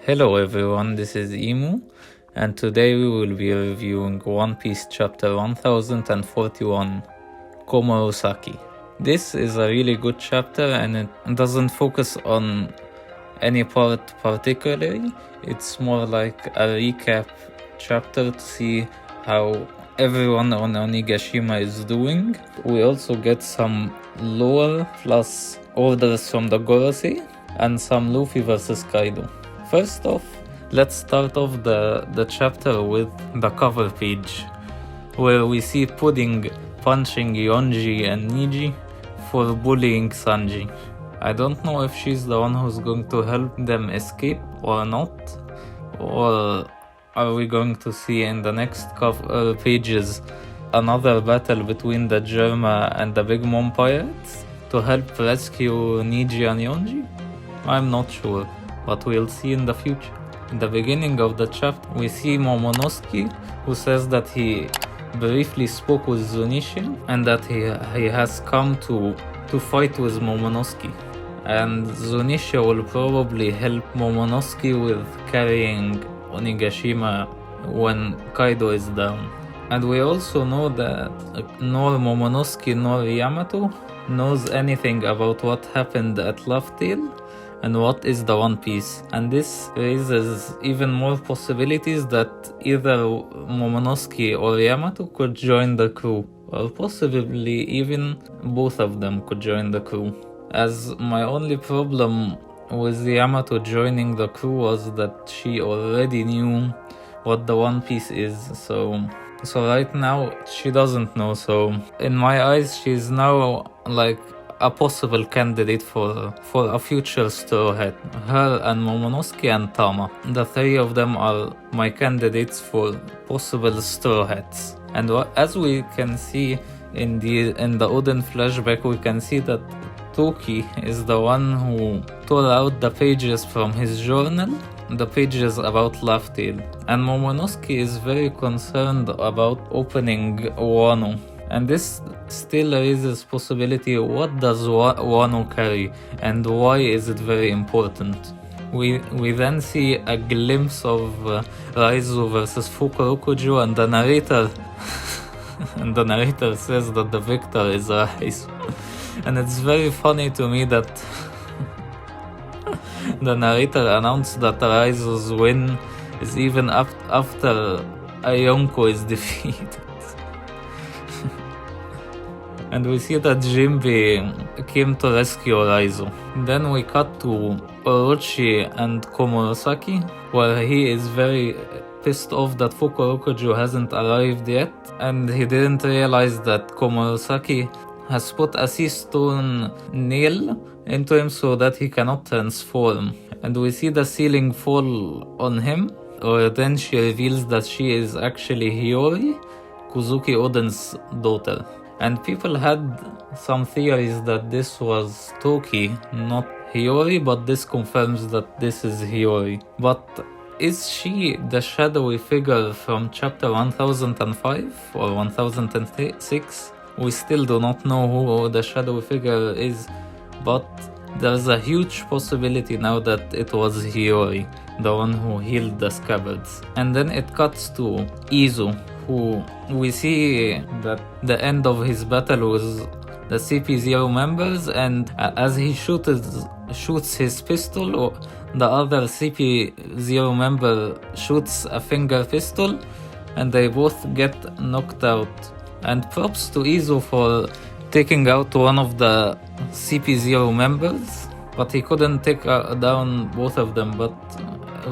Hello everyone, this is Emu, and today we will be reviewing One Piece chapter 1041, Komurosaki. This is a really good chapter and it doesn't focus on any part particularly. It's more like a recap chapter to see how everyone on Onigashima is doing. We also get some lore plus orders from the Gorosei and some Luffy versus Kaido. First off, let's start off the chapter with the cover page, where we see Pudding punching Yonji and Niji for bullying Sanji. I don't know if she's the one who's going to help them escape or not, or are we going to see in the next cover pages another battle between the Germa and the Big Mom pirates to help rescue Niji and Yonji? I'm not sure, but we'll see in the future. In the beginning of the chapter, we see Momonosuke, who says that he briefly spoke with Zunisha and that he has come to fight with Momonosuke. And Zunisha will probably help Momonosuke with carrying Onigashima when Kaido is down. And we also know that nor Momonosuke nor Yamato knows anything about what happened at Laugh Tale and what is the One Piece. And this raises even more possibilities that either Momonosuke or Yamato could join the crew, or possibly even both of them could join the crew. As my only problem with Yamato joining the crew was that she already knew what the One Piece is, so right now she doesn't know. So in my eyes she's now like a possible candidate for a future Straw Hat. Her and Momonosuke and Tama. The three of them are my candidates for possible Straw Hats. And as we can see in the Oden flashback, we can see that Toki is the one who tore out the pages from his journal, the pages about Laugh Tale. And Momonosuke is very concerned about opening Wano. And this still raises possibility, what does Wano carry and why is it very important? We then see a glimpse of Raizo versus Fukurokujo, and the narrator and the narrator says that the victor is Raizo. And it's very funny to me that the narrator announced that Raizo's win is even after Ayonko is defeated. And we see that Jinbe came to rescue Raizo. Then we cut to Orochi and Komurosaki, where he is very pissed off that Fukurokujo hasn't arrived yet, and he didn't realize that Komurosaki has put a sea stone nail into him so that he cannot transform. And we see the ceiling fall on him, or then she reveals that she is actually Hiyori, Kuzuki Oden's daughter. And people had some theories that this was Toki, not Hiyori, but this confirms that this is Hiyori. But is she the shadowy figure from chapter 1005 or 1006? We still do not know who the shadowy figure is, but there's a huge possibility now that it was Hiyori, the one who healed the scabbards. And then it cuts to Izo, who we see that the end of his battle with the CP0 members, and as he shoots his pistol, the other CP0 member shoots a finger pistol, and they both get knocked out. And props to Izo for taking out one of the CP0 members, but he couldn't take down both of them, but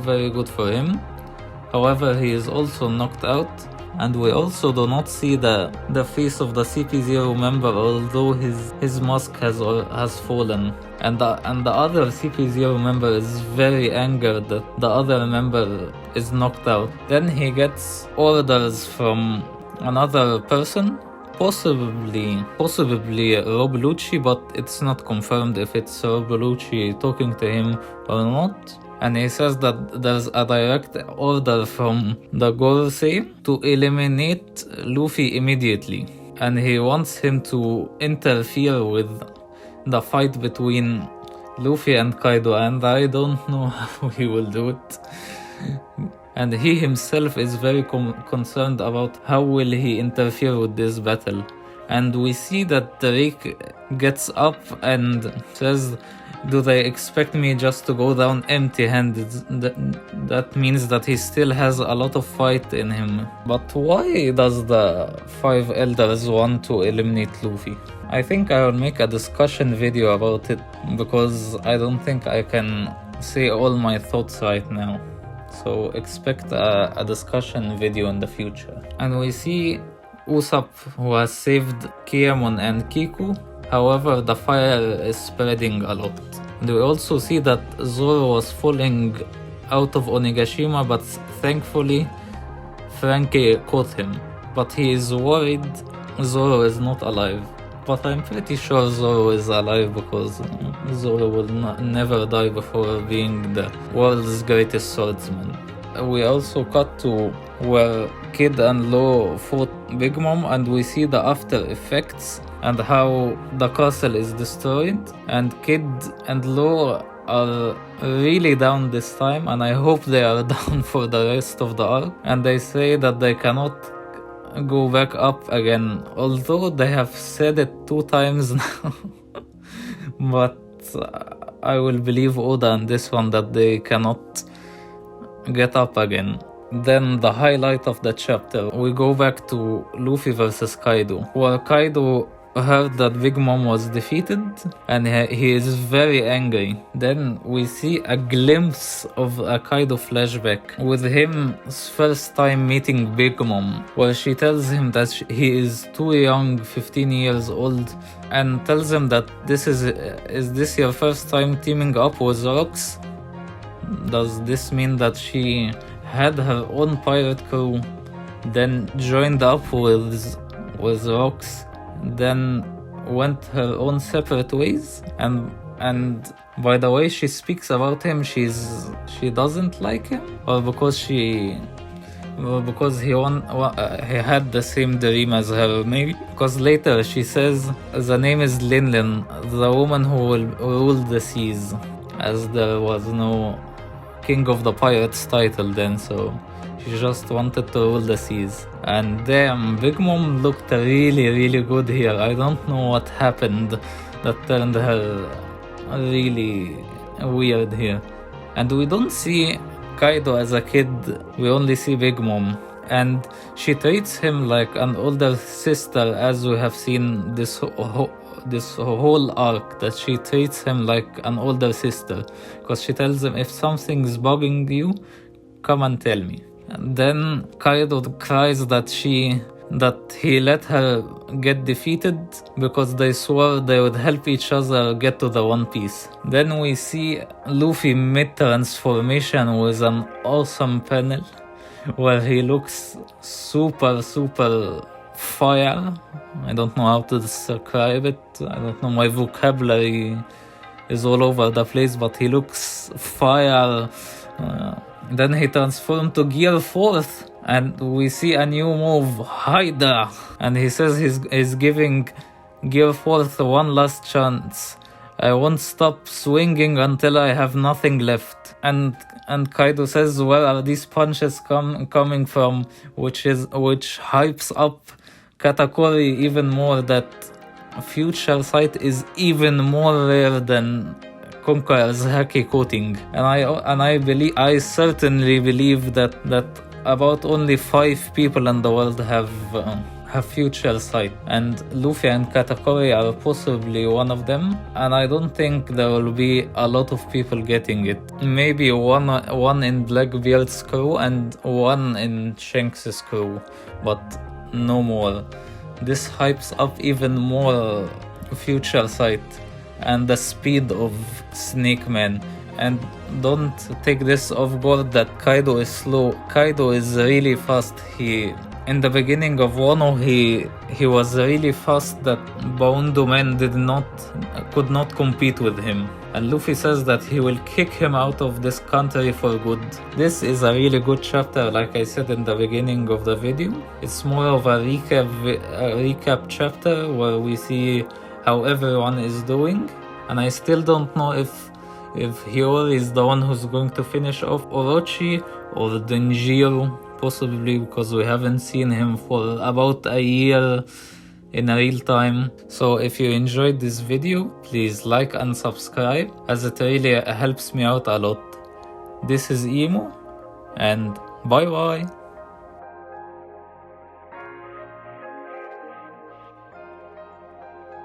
very good for him. However, he is also knocked out. And we also do not see the face of the CP0 member, although his mask has fallen. And the other CP0 member is very angered that the other member is knocked out. Then he gets orders from another person, possibly Rob Lucci, but it's not confirmed if it's Rob Lucci talking to him or not. And he says that there's a direct order from the Gorosei to eliminate Luffy immediately. And he wants him to interfere with the fight between Luffy and Kaido, and I don't know how he will do it. And he himself is very concerned about how will he interfere with this battle. And we see that Tariq gets up and says, do they expect me just to go down empty-handed? That means that he still has a lot of fight in him. But why does the 5 elders want to eliminate Luffy? I think I will make a discussion video about it, because I don't think I can say all my thoughts right now. So expect a discussion video in the future. And we see Usopp, who has saved Kiemon and Kiku. However, the fire is spreading a lot. And we also see that Zoro was falling out of Onigashima, but thankfully Frankie caught him. But he is worried Zoro is not alive. But I'm pretty sure Zoro is alive, because Zoro will never die before being the world's greatest swordsman. We also cut to where Kid and Law fought Big Mom, and we see the after effects and how the castle is destroyed. And Kid and Law are really down this time, and I hope they are down for the rest of the arc. And they say that they cannot go back up again, although they have said it 2 times now. But I will believe Oda on this one, that they cannot get up again. Then the highlight of the chapter, we go back to Luffy versus Kaido, where Kaido heard that Big Mom was defeated and he is very angry. Then we see a glimpse of a Kaido flashback with him first time meeting Big Mom, where she tells him that he is too young, 15 years old, and tells him that is this your first time teaming up with Rocks? Does this mean that she had her own pirate crew, then joined up with Rocks, then went her own separate ways? And by the way she speaks about him, she doesn't like him, or because he had the same dream as her, maybe? Because later she says the name is Linlin, the woman who will rule the seas, as there was no King of the Pirates title then, so she just wanted to rule the seas. And damn, Big Mom looked really, really good here. I don't know what happened that turned her really weird here. And we don't see Kaido as a kid, we only see Big Mom. And she treats him like an older sister, as we have seen this whole arc, that she treats him like an older sister, because she tells him, if something's bugging you, come and tell me. And then Kaido cries that he let her get defeated because they swore they would help each other get to the One Piece. Then we see Luffy mid-transformation with an awesome panel where he looks super fire. I don't know how to describe it. I don't know, my vocabulary is all over the place, but he looks fire. Then he transformed to Gear 4th, and we see a new move, Hydra. And he says he's giving Gear 4th one last chance. I won't stop swinging until I have nothing left. And Kaido says, where are these punches coming from? Which hypes up Katakuri even more, that Future Sight is even more rare than Conqueror's Haki coating. And I certainly believe that about only 5 people in the world have Future Sight, and Luffy and Katakuri are possibly one of them. And I don't think there will be a lot of people getting it. Maybe one in Blackbeard's crew and one in Shanks' crew, but no more. This hypes up even more Future Sight and the speed of Snake Man. And don't take this off board that Kaido is slow. Kaido is really fast. In the beginning of Wano, he was really fast that Baundo Man could not compete with him. And Luffy says that he will kick him out of this country for good. This is a really good chapter, like I said in the beginning of the video. It's more of a recap chapter where we see how everyone is doing. And I still don't know if if Hiyori is the one who's going to finish off Orochi or Denjiro, possibly, because we haven't seen him for about a year in real time. So if you enjoyed this video, please like and subscribe, as it really helps me out a lot. This is Emo, and bye bye.